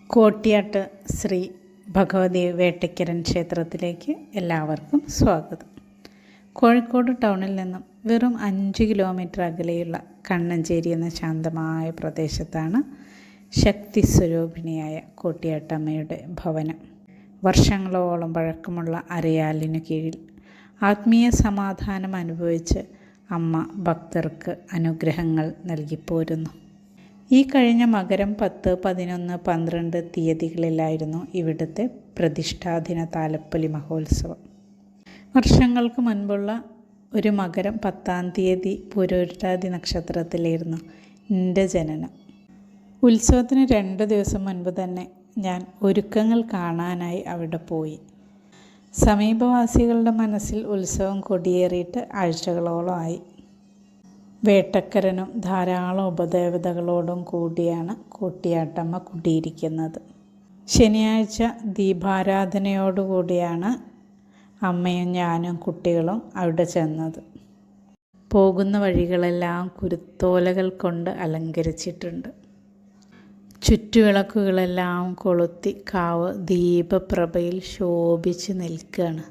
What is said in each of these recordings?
കോട്ടിയാട്ട് ശ്രീ ഭഗവതി വേട്ടയ്ക്കരൻ ക്ഷേത്രത്തിലേക്ക് എല്ലാവർക്കും സ്വാഗതം. കോഴിക്കോട് ടൗണിൽ നിന്നും വെറും 5 കിലോമീറ്റർ അകലെയുള്ള കണ്ണഞ്ചേരി എന്ന ശാന്തമായ പ്രദേശത്താണ് ശക്തി സ്വരൂപിണിയായ കോട്ടിയാട്ടമ്മയുടെ ഭവനം. വർഷങ്ങളോളം പഴക്കമുള്ള അരയാലിനു കീഴിൽ ആത്മീയ സമാധാനം അനുഭവിച്ച് അമ്മ ഭക്തർക്ക് അനുഗ്രഹങ്ങൾ നൽകിപ്പോരുന്നു. ഈ കഴിഞ്ഞ മകരം 10, 11, 12 തീയതികളിലായിരുന്നു ഇവിടുത്തെ പ്രതിഷ്ഠാദിന താലപ്പൊലി മഹോത്സവം. വർഷങ്ങൾക്ക് മുൻപുള്ള ഒരു മകരം 10-ാം തീയതി പൂരോരുട്ടാതി നക്ഷത്രത്തിലായിരുന്നു എൻ്റെ ജനനം. ഉത്സവത്തിന് 2 ദിവസം മുൻപ് തന്നെ ഞാൻ ഒരുക്കങ്ങൾ കാണാനായി അവിടെ പോയി. സമീപവാസികളുടെ മനസ്സിൽ ഉത്സവം കൊടിയേറിയിട്ട് ആഴ്ചകളോളമായി. വേട്ടക്കരനും ധാരാളം ഉപദേവതകളോടും കൂടിയാണ് കോട്ടിയാട്ടമ്മ കുടിയിരിക്കുന്നത്. ശനിയാഴ്ച ദീപാരാധനയോടുകൂടിയാണ് അമ്മയും ഞാനും കുട്ടികളും അവിടെ ചെന്നത്. പോകുന്ന വഴികളെല്ലാം കുരുത്തോലകൾ കൊണ്ട് അലങ്കരിച്ചിട്ടുണ്ട്. ചുറ്റുവിളക്കുകളെല്ലാം കൊളുത്തി കാവ് ദീപപ്രഭയിൽ ശോഭിച്ച് നിൽക്കുകയാണ്.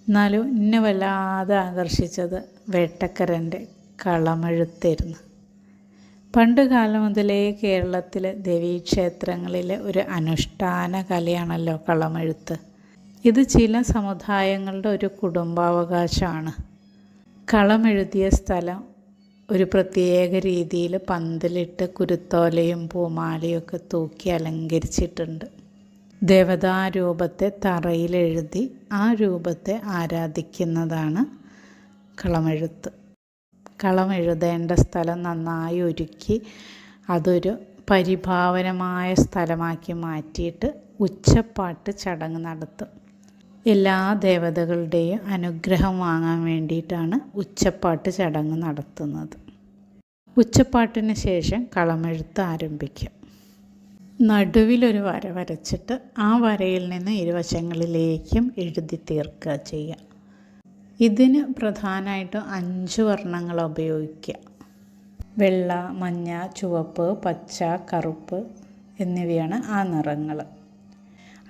എന്നാലും എന്നെ വല്ലാതെ ആകർഷിച്ചത് വേട്ടക്കരൻ്റെ കളമെഴുത്തായിരുന്നു. പണ്ട് കാലം മുതലേ കേരളത്തിലെ ദേവീക്ഷേത്രങ്ങളിലെ ഒരു അനുഷ്ഠാന കലയാണല്ലോ കളമെഴുത്ത്. ഇത് ചില സമുദായങ്ങളുടെ ഒരു കുടുംബാവകാശമാണ്. കളമെഴുതിയ സ്ഥലം ഒരു പ്രത്യേക രീതിയിൽ പന്തലിട്ട് കുരുത്തോലയും പൂമാലയും ഒക്കെ തൂക്കി അലങ്കരിച്ചിട്ടുണ്ട്. ദേവതാരൂപത്തെ തറയിലെഴുതി ആ രൂപത്തെ ആരാധിക്കുന്നതാണ് കളമെഴുത്ത്. കളമെഴുതേണ്ട സ്ഥലം നന്നായി ഒരുക്കി അതൊരു പരിഭാവനമായ സ്ഥലമാക്കി മാറ്റിയിട്ട് ഉച്ചപ്പാട്ട് ചടങ്ങ് നടത്തും. എല്ലാ ദേവതകളുടെയും അനുഗ്രഹം വാങ്ങാൻ വേണ്ടിയിട്ടാണ് ഉച്ചപ്പാട്ട് ചടങ്ങ് നടത്തുന്നത്. ഉച്ചപ്പാട്ടിന് ശേഷം കളമെഴുത്ത് ആരംഭിക്കും. നടുവിലൊരു വര വരച്ചിട്ട് ആ വരയിൽ നിന്ന് ഇരുവശങ്ങളിലേക്കും എഴുതി തീർക്കുക ചെയ്യുക. ഇതിന് പ്രധാനമായിട്ടും 5 വർണ്ണങ്ങൾ ഉപയോഗിക്കുക. വെള്ള, മഞ്ഞ, ചുവപ്പ്, പച്ച, കറുപ്പ് എന്നിവയാണ് ആ നിറങ്ങൾ.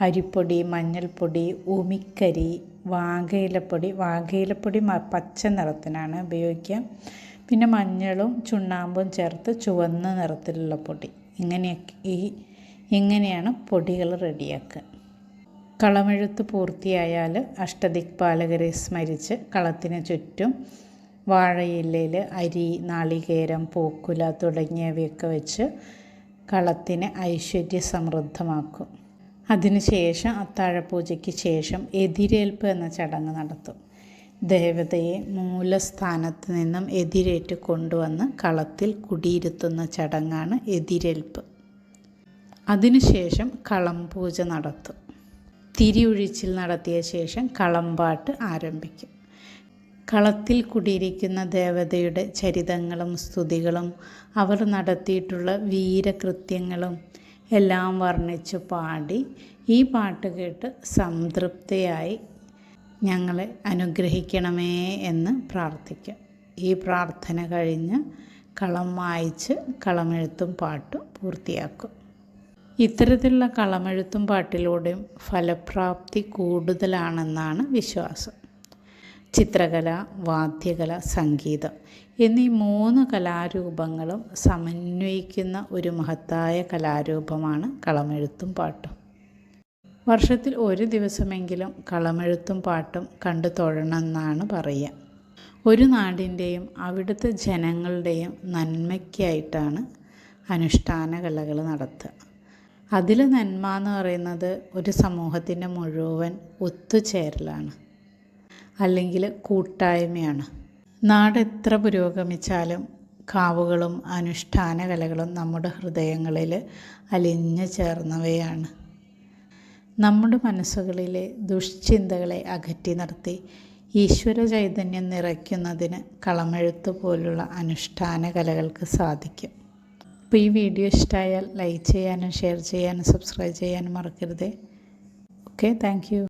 അരിപ്പൊടി, മഞ്ഞൾപ്പൊടി, ഉമിക്കരി, വാകയിലപ്പൊടി പച്ച നിറത്തിനാണ് ഉപയോഗിക്കുക. പിന്നെ മഞ്ഞളും ചുണ്ണാമ്പും ചേർത്ത് ചുവന്ന നിറത്തിലുള്ള പൊടി. ഇങ്ങനെയാണ് പൊടികൾ റെഡിയാക്കുക. കളമെഴുത്ത് പൂർത്തിയായാൽ അഷ്ടദിക്പാലകരെ സ്മരിച്ച് കളത്തിന് ചുറ്റും വാഴയിലയിൽ അരി, നാളികേരം, പൂക്കുല തുടങ്ങിയവയൊക്കെ വെച്ച് കളത്തിനെ ഐശ്വര്യ സമൃദ്ധമാക്കും. അതിനുശേഷം അത്താഴപൂജയ്ക്ക് ശേഷം എതിരേൽപ്പ് എന്ന ചടങ്ങ് നടത്തും. ദേവതയെ മൂലസ്ഥാനത്ത് നിന്നും എതിരേറ്റ് കൊണ്ടുവന്ന് കളത്തിൽ കുടിയിരുത്തുന്ന ചടങ്ങാണ് എതിരേൽപ്പ്. അതിനുശേഷം കളം പൂജ നടത്തും. തിരിയൊഴിച്ചിൽ നടത്തിയ ശേഷം കളംപാട്ട് ആരംഭിക്കും. കളത്തിൽ കുടിയിരിക്കുന്ന ദേവതയുടെ ചരിതങ്ങളും സ്തുതികളും അവർ നടത്തിയിട്ടുള്ള വീരകൃത്യങ്ങളും എല്ലാം വർണ്ണിച്ച് പാടി ഈ പാട്ട് കേട്ട് സംതൃപ്തയായി ഞങ്ങളെ അനുഗ്രഹിക്കണമേ എന്ന് പ്രാർത്ഥിക്കും. ഈ പ്രാർത്ഥന കഴിഞ്ഞ് കളം വായിച്ച് കളമെഴുത്തും പാട്ടും പൂർത്തിയാക്കും. ഇത്തരത്തിലുള്ള കളമെഴുത്തും പാട്ടിലൂടെയും ഫലപ്രാപ്തി കൂടുതലാണെന്നാണ് വിശ്വാസം. ചിത്രകല, വാദ്യകല, സംഗീതം എന്നീ 3 കലാരൂപങ്ങളും സമന്വയിക്കുന്ന ഒരു മഹത്തായ കലാരൂപമാണ് കളമെഴുത്തും പാട്ടും. വർഷത്തിൽ ഒരു ദിവസമെങ്കിലും കളമെഴുത്തും പാട്ടും കണ്ടു തൊഴണമെന്നാണ് പറയുക. ഒരു നാടിൻ്റെയും അവിടുത്തെ ജനങ്ങളുടെയും നന്മയ്ക്കായിട്ടാണ് അനുഷ്ഠാന കലകൾ നടത്തുക. അതിൽ നന്മ എന്ന് പറയുന്നത് ഒരു സമൂഹത്തിൻ്റെ മുഴുവൻ ഒത്തുചേരലാണ്, അല്ലെങ്കിൽ കൂട്ടായ്മയാണ്. നാട് എത്ര പുരോഗമിച്ചാലും കാവുകളും അനുഷ്ഠാന കലകളും നമ്മുടെ ഹൃദയങ്ങളിൽ അലിഞ്ഞു ചേർന്നവയാണ്. നമ്മുടെ മനസ്സുകളിലെ ദുഷ്ചിന്തകളെ അകറ്റി നിർത്തി ഈശ്വര ചൈതന്യം നിറയ്ക്കുന്നതിന് കളമെഴുത്ത് പോലുള്ള അനുഷ്ഠാന കലകൾക്ക് സാധിക്കും. അപ്പോൾ ഈ വീഡിയോ ഇഷ്ടമായാൽ ലൈക്ക് ചെയ്യാനും ഷെയർ ചെയ്യാനും സബ്സ്ക്രൈബ് ചെയ്യാനും മറക്കരുതേ. Okay, thank you.